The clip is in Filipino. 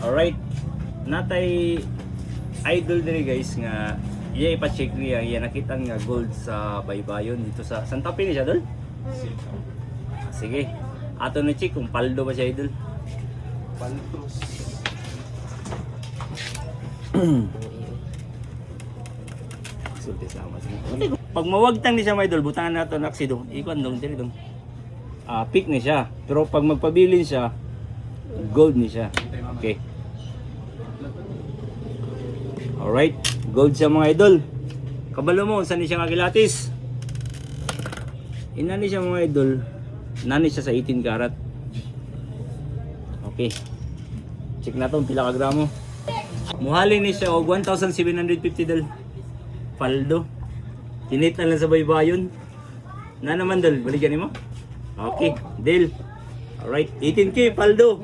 Alright. Natay idol diri guys nga iya ipa-check niya, iya nakita nga gold sa baybayon dito sa Santa Fe ni siya dol. Sige. Ato na check kung paldo ba siya idol. Paldos. Sulti sama siya. Pag mawagtang ni siya may idol, butangan nato na aksido. Ikon dong diri dong. Pick ni siya. Pero pag magpabilin siya, gold ni siya. Okay. Alright, gold siya mga idol. Kabalo mo, saan ni siya kagilatis? Inani siya mga idol. Nani siya sa 18 karat. Okay. Check na itong pila ka gramo. Muhali ni siya og 1,750 dol. Paldo. Tinit na lang sa baybayon. Na naman dol, balikan mo? Okay, deal. Alright, 18K paldo.